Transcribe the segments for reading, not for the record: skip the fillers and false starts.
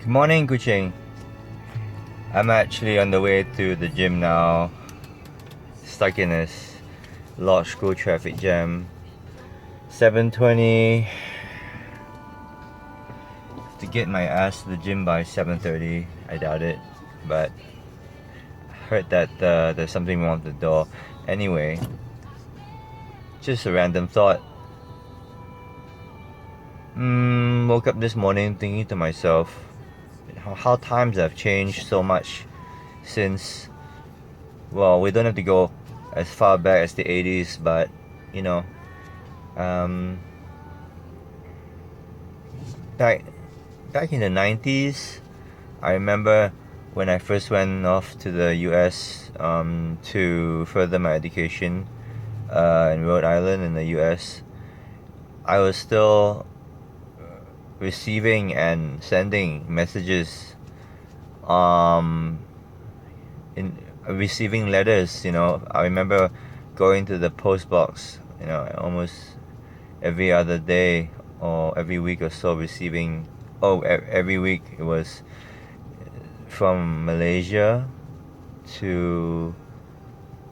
Good morning, Kuching. I'm actually on the way to the gym now. Stuck in this Lodge School traffic jam. 7:20. To get my ass to the gym by 7:30. I doubt it, but I heard that there's something wrong with the door. Anyway, just a random thought. Woke up this morning thinking to myself how times have changed so much since, well, we don't have to go as far back as the 80s, but you know, um, back back in the 90s, I remember when I first went off to the US to further my education in Rhode Island in the US. I was still receiving and sending messages, um, in receiving letters. I remember going to the post box, almost every other day or every week or so, receiving. Oh, every week it was from Malaysia to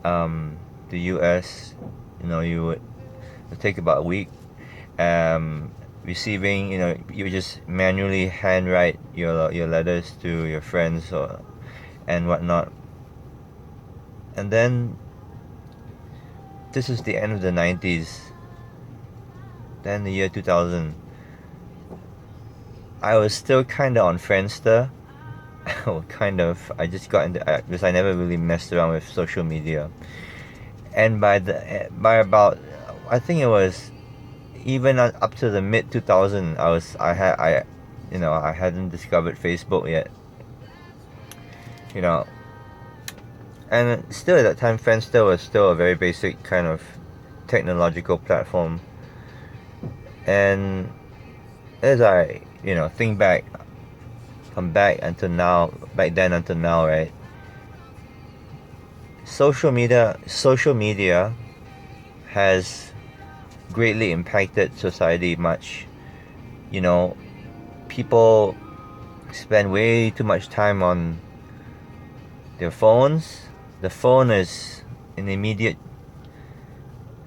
the US. You would take about a week. Receiving, you just manually handwrite your letters to your friends and whatnot. And then this is the end of the 90s. Then the year 2000. I was still kind of on Friendster. Well, kind of. I just got into because I never really messed around with social media. And by about, I think it was even up to the mid 2000, I hadn't discovered Facebook yet. And still at that time, Friendster was still a very basic kind of technological platform. And as I think back from back then until now, right? Social media has greatly impacted society much. People spend way too much time on their phones. The phone is an immediate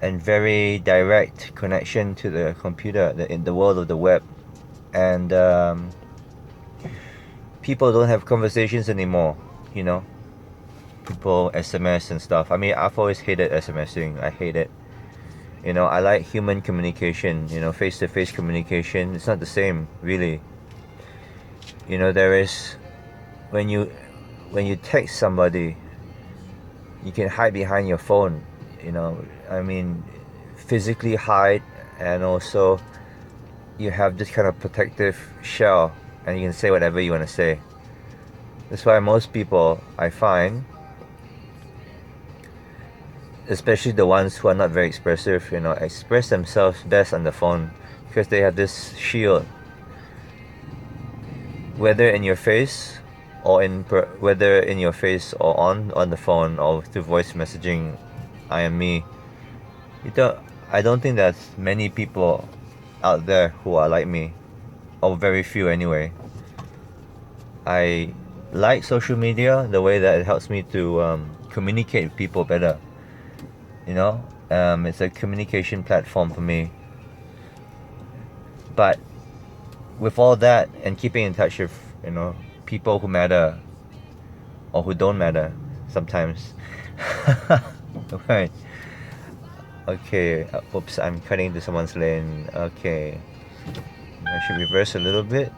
and very direct connection to the computer in the world of the web. And people don't have conversations anymore. People SMS and stuff. I mean, I've always hated SMSing. I hate it. I like human communication, face-to-face communication. It's not the same, really. There is, when you text somebody, you can hide behind your phone, I mean, physically hide, and also you have this kind of protective shell, and you can say whatever you want to say. That's why most people, I find, especially the ones who are not very expressive, express themselves best on the phone because they have this shield, whether in your face or whether in your face or on the phone or through voice messaging. I am me. I don't think there's many people out there who are like me, or very few anyway. I like social media the way that it helps me to communicate with people better. It's a communication platform for me. But with all that and keeping in touch with people who matter or who don't matter sometimes. Right. Okay. Oops, I'm cutting into someone's lane. Okay. I should reverse a little bit.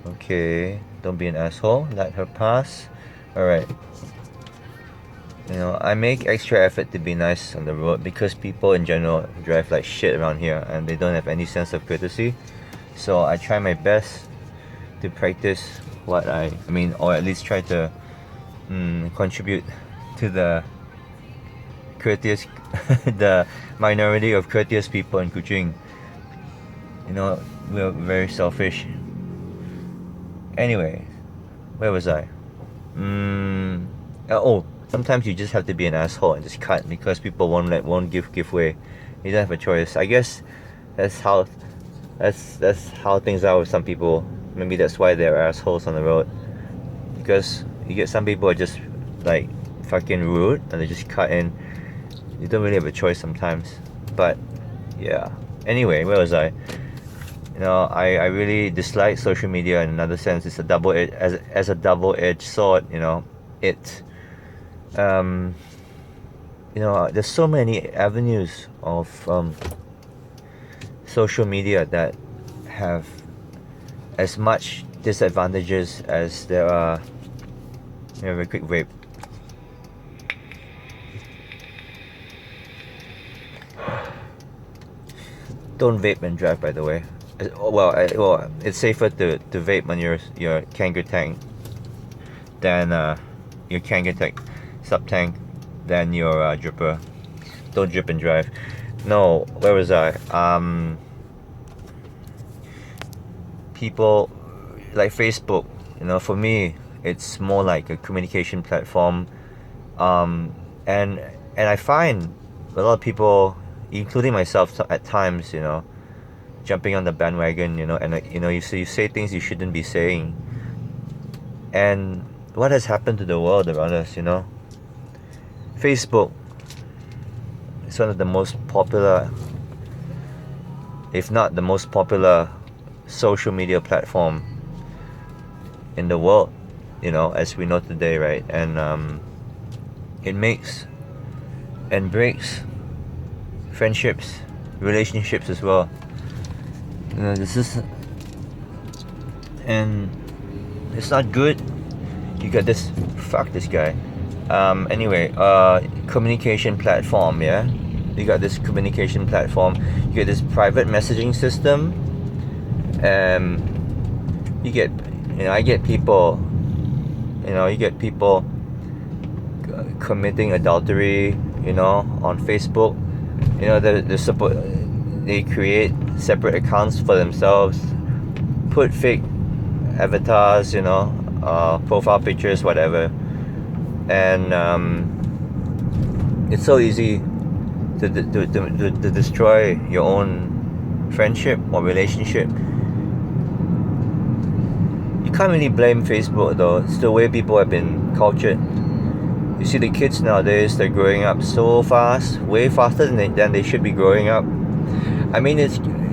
Okay. Don't be an asshole. Let her pass. Alright. I make extra effort to be nice on the road because people in general drive like shit around here and they don't have any sense of courtesy. So I try my best to practice or at least try to contribute to the courteous, the minority of courteous people in Kuching. We're very selfish. Anyway, where was I? Sometimes you just have to be an asshole and just cut because people won't give way. You don't have a choice. I guess that's how things are with some people. maybe that's why there are assholes on the road, because you get some people are just like fucking rude and they just cut in. You don't really have a choice sometimes. But yeah, anyway, where was I? I really dislike social media in another sense. It's a as a double-edged sword. It there's so many avenues of social media that have as much disadvantages as there are. Have a quick vape. Don't vape and drive, by the way. Well, it's safer to vape on your Kangatang than your Kangatang sub tank than your dripper. Don't drip and drive. No, where was I? People like Facebook. For me, it's more like a communication platform. And I find a lot of people, including myself, at times, jumping on the bandwagon, and you say things you shouldn't be saying. And what has happened to the world around us, Facebook is one of the most popular, if not the most popular, social media platform in the world, as we know today, right? And it makes and breaks friendships, relationships as well. And it's not good. You got this. Fuck this guy. Anyway, communication platform. Yeah, you got this communication platform. You get this private messaging system. You get, I get people. You get people committing adultery. On Facebook. They create separate accounts for themselves, put fake avatars, profile pictures, whatever, and it's so easy to destroy your own friendship or relationship. You can't really blame Facebook though. It's the way people have been cultured. You see the kids nowadays, they're growing up so fast, way faster than they should be growing up. I mean,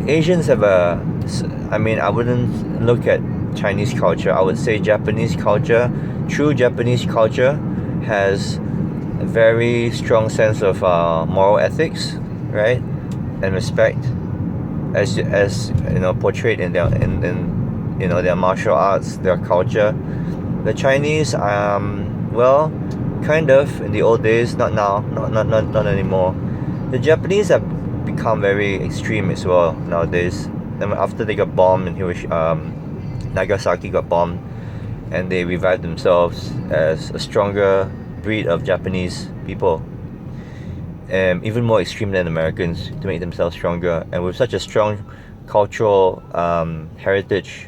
Asians have I wouldn't look at Chinese culture. I would say Japanese culture, true Japanese culture, has a very strong sense of moral ethics, right, and respect, as portrayed in their martial arts, their culture. The Chinese, kind of in the old days, not now, not anymore. The Japanese have become very extreme as well nowadays. Then after they got bombed and Nagasaki got bombed, and they revived themselves as a stronger breed of Japanese people, even more extreme than Americans, to make themselves stronger. And with such a strong cultural heritage,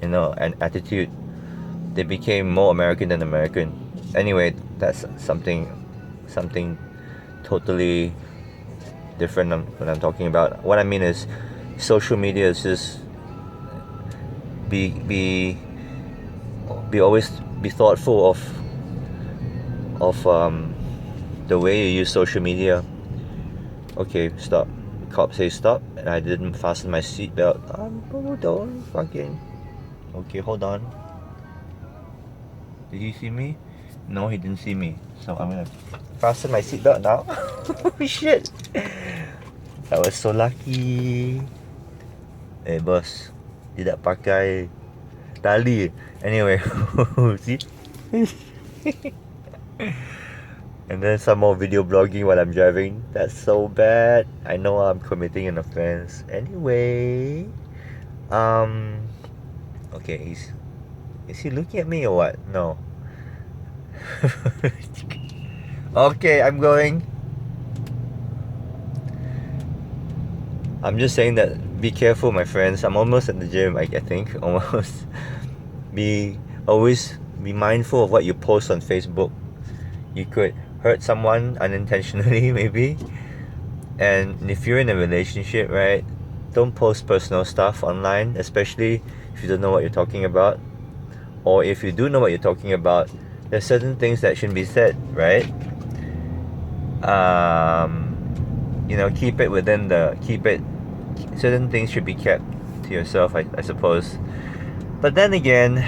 and attitude, they became more American than American. Anyway, that's something totally different when I'm talking about. What I mean is, social media is just be always be thoughtful of the way you use social media. Okay, stop. The cop says stop, and I didn't fasten my seatbelt. Hold on, fucking. Okay, hold on. Did he see me? No, he didn't see me. So I'm gonna fasten my seatbelt now. Oh shit! I was so lucky. Boss, tidak pakai tali. Anyway, see? And then some more video blogging while I'm driving. That's so bad. I know I'm committing an offense. Anyway, okay, is he looking at me or what? No. Okay, I'm going. I'm just saying that be careful, my friends. I'm almost at the gym, I think. Almost. Always be mindful of what you post on Facebook. You could hurt someone unintentionally, maybe. And if you're in a relationship, right, don't post personal stuff online, especially if you don't know what you're talking about, or if you do know what you're talking about, there's certain things that shouldn't be said, right? Keep it within certain things should be kept to yourself, I suppose. But then again,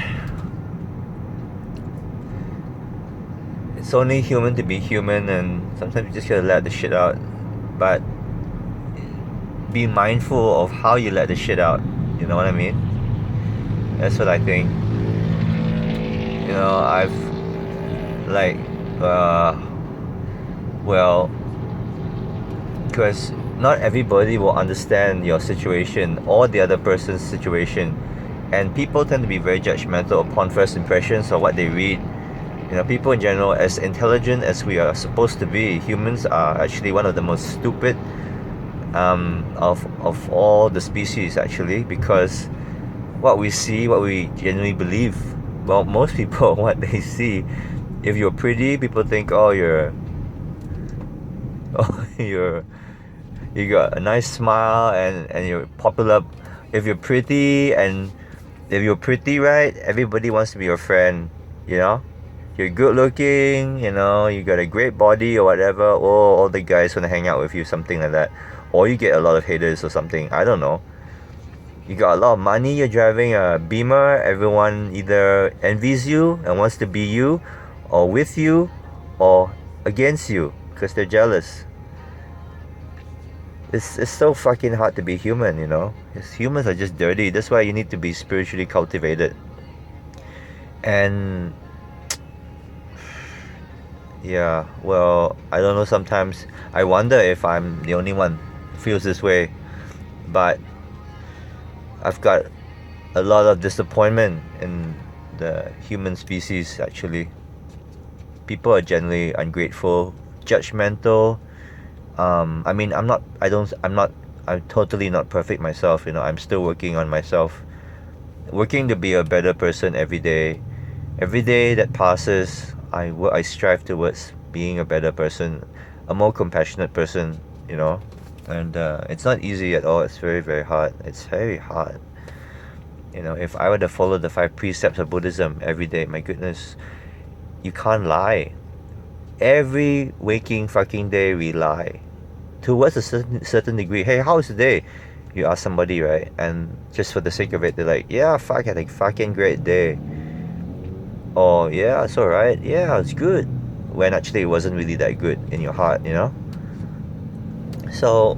it's only human to be human, and sometimes you just gotta let the shit out. But be mindful of how you let the shit out. You know what I mean? That's what I think. I've like, well, because not everybody will understand your situation or the other person's situation, and people tend to be very judgmental upon first impressions of what they read. People in general, as intelligent as we are supposed to be, humans are actually one of the most stupid of all the species, actually, because what we see, what we genuinely believe, well, most people, what they see, if you're pretty, people think, you got a nice smile, and you're popular. If you're pretty, right, everybody wants to be your friend. You're good looking, you got a great body or whatever, all the guys want to hang out with you, something like that. Or you get a lot of haters or something, I don't know. You got a lot of money, you're driving a Beamer, everyone either envies you and wants to be you, or with you, or against you, because they're jealous. It's so fucking hard to be human, because humans are just dirty. That's why you need to be spiritually cultivated. And yeah, well, I don't know, sometimes I wonder if I'm the only one who feels this way, but I've got a lot of disappointment in the human species, actually. People are generally ungrateful, judgmental. I'm totally not perfect myself, I'm still working on myself, working to be a better person every day. Every day that passes, I strive towards being a better person, a more compassionate person, and it's not easy at all. It's very, very hard. It's very hard. If I were to follow the 5 precepts of Buddhism every day, my goodness, you can't lie. Every waking fucking day we lie. Towards a certain degree. Hey, how was the day? You ask somebody, right? And just for the sake of it, they're like, yeah, fuck, I had a fucking great day. Oh, yeah, it's alright. Yeah, it's good. When actually it wasn't really that good in your heart, So,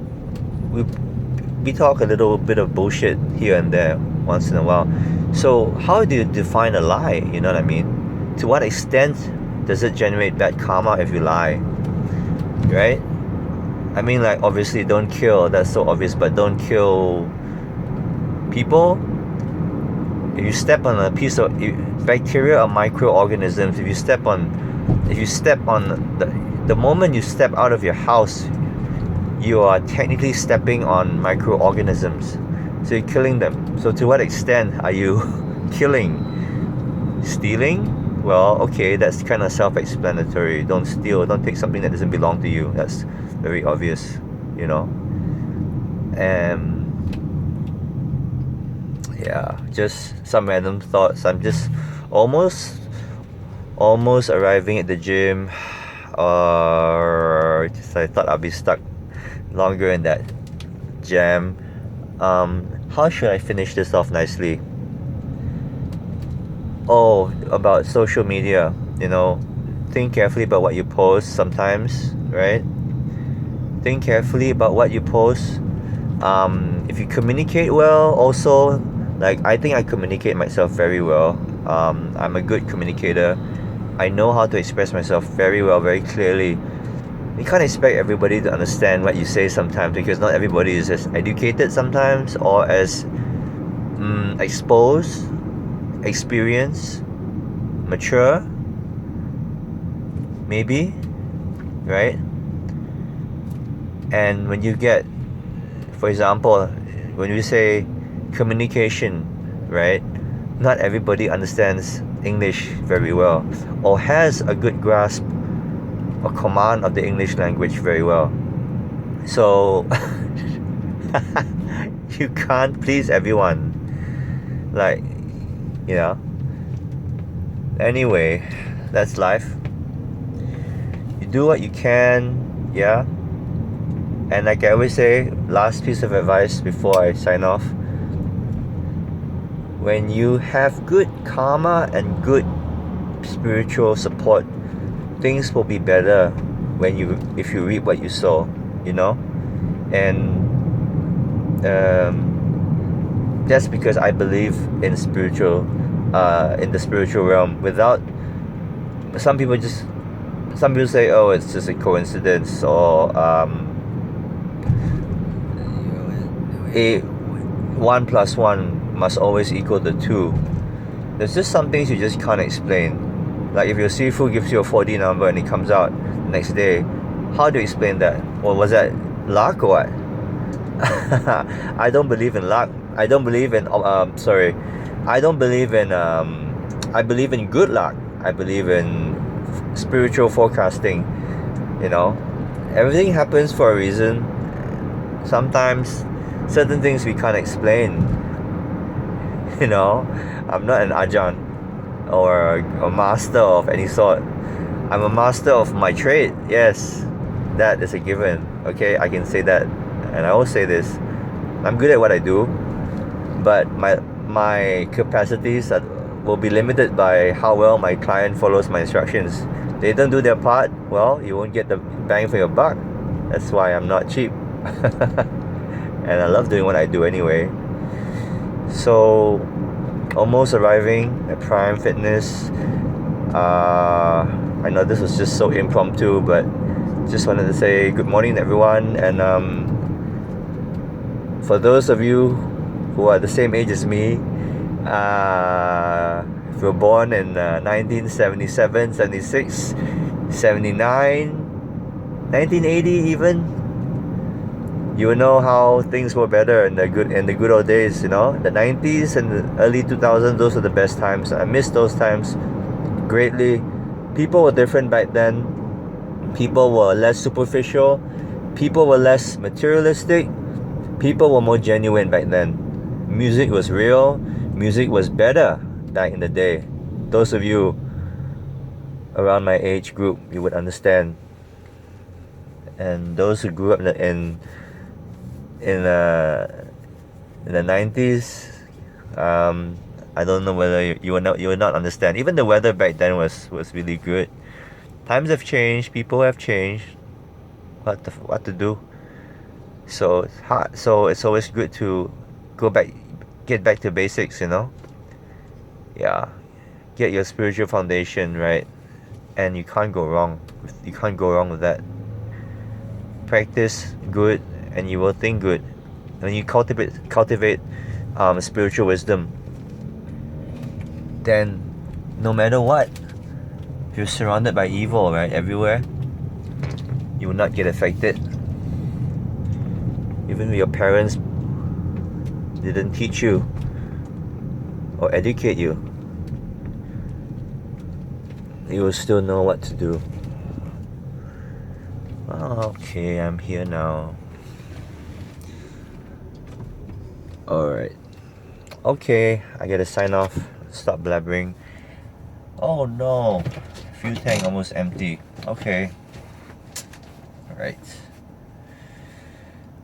we talk a little bit of bullshit here and there once in a while. So, how do you define a lie? You know what I mean? To what extent does it generate bad karma if you lie? Right? I mean, like, obviously don't kill, that's so obvious, but don't kill people. If you step on a piece of bacteria or microorganisms, if you step on the moment you step out of your house, you are technically stepping on microorganisms, so you're killing them. So to what extent are you killing? Stealing? Well, okay, that's kind of self-explanatory. Don't steal, don't take something that doesn't belong to you. That's very obvious, And yeah, just some random thoughts. I'm just almost arriving at the gym, or just I thought I'd be stuck longer in that jam. How should I finish this off nicely? Oh, about social media, think carefully about what you post sometimes, right? Think carefully about what you post. If you communicate well, also, like, I think I communicate myself very well. I'm a good communicator. I know how to express myself very well, very clearly. You can't expect everybody to understand what you say sometimes, because not everybody is as educated sometimes, or as exposed, experienced, mature, maybe, right? And when you get, for example, when you say communication, right? Not everybody understands English very well, or has a good grasp or command of the English language very well. So you can't please everyone. Like, you know. Anyway, that's life. You do what you can, yeah. And like I always say, last piece of advice before I sign off. When you have good karma and good spiritual support, things will be better if you reap what you sow, you know. And that's because I believe in in the spiritual realm. Without some people say, oh, it's just a coincidence, or a 1 + 1 must always equal to 2. There's just some things you just can't explain. Like if your seafood gives you a 4D number and it comes out the next day, how do you explain that? Or was that luck or what? I don't believe in luck. I don't believe in I don't believe in I believe in good luck. I believe in spiritual forecasting. You know, everything happens for a reason. Sometimes certain things we can't explain. You know, I'm not an ajahn or a master of any sort. I'm a master of my trade. Yes, that is a given. Okay, I can say that, and I will say this: I'm good at what I do, but my capacities will be limited by how well my client follows my instructions. They don't do their part, well, you won't get the bang for your buck. That's why I'm not cheap. And I love doing what I do anyway. So, almost arriving at Prime Fitness. I know this was just so impromptu, but just wanted to say good morning everyone. And for those of you who are the same age as me, if you were born in 1977, 76, 79, 1980 even, you will know how things were better in the good old days. You know, the 90s and the early 2000s, those were the best times. I miss those times greatly. People were different back then. People were less superficial. People were less materialistic. People were more genuine back then. Music was real. Music was better back in the day. Those of you around my age group, you would understand. And those who grew up in the 90s, I don't know whether you will not understand. Even the weather back then was really good. Times have changed, people have changed. What to do? So it's hard. So it's always good to get back to basics. You know. Yeah, get your spiritual foundation right, and you can't go wrong. You can't go wrong with that. Practice good, and you will think good. When you cultivate spiritual wisdom, then no matter what, if you're surrounded by evil, right, everywhere, you will not get affected. Even if your parents didn't teach you or educate you, you will still know what to do. Okay, I'm here now. Alright. Okay, I gotta sign off. Stop blabbering. Oh no, fuel tank almost empty. Okay. Alright.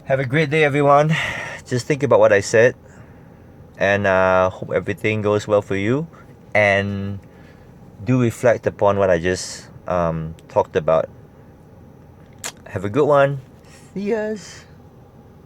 Have a great day everyone. Just think about what I said, and hope everything goes well for you, and do reflect upon what I just talked about. Have a good one. See yas.